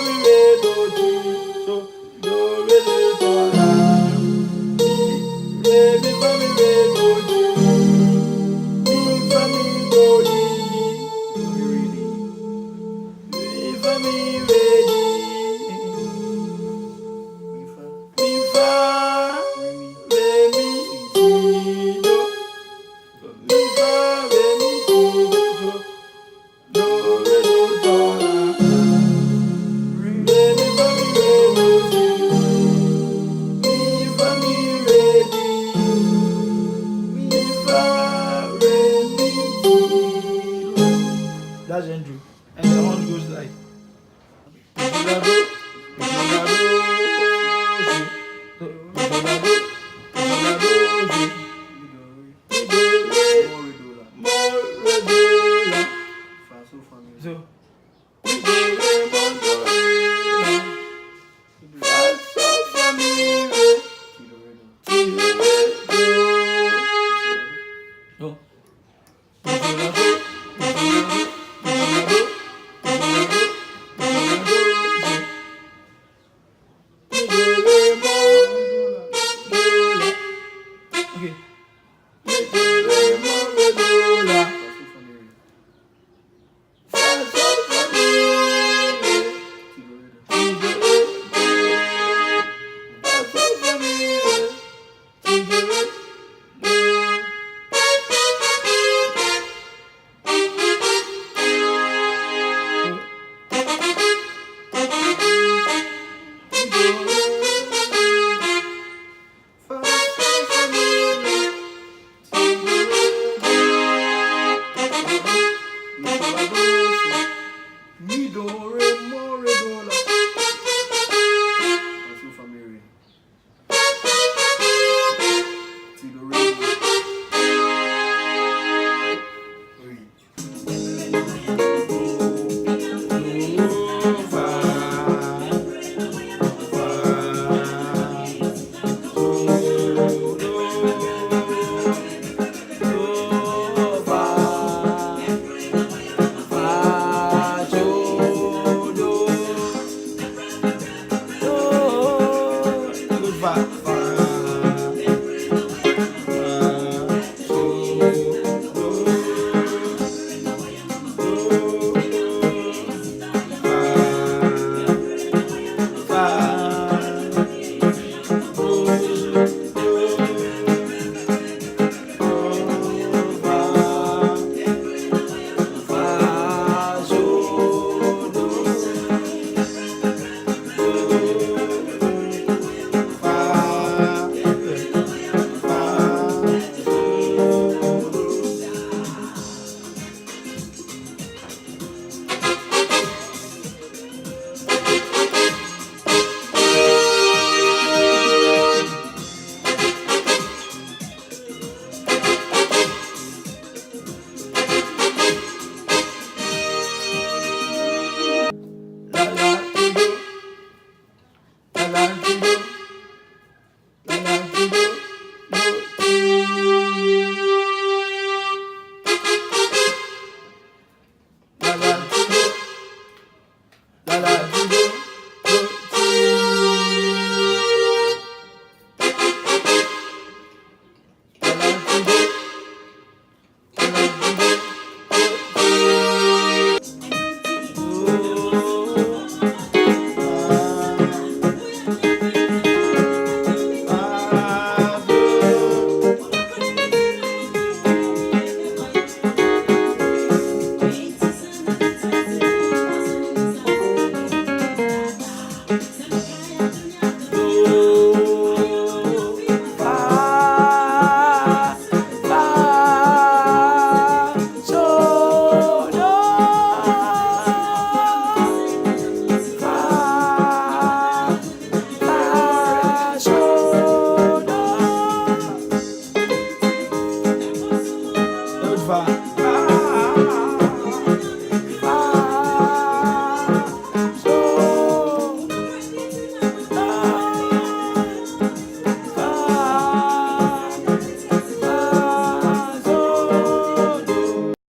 mi re do ti so do re do do la mi fa mi re do ti mi fa mi do di mi fa mi re di mi fa re mi ti do mi fa re mi ti do do re do do la re mi fa mi re do ti mi fa mi re di mi fa re mi ti do. That's Andrew, and the horn goes like.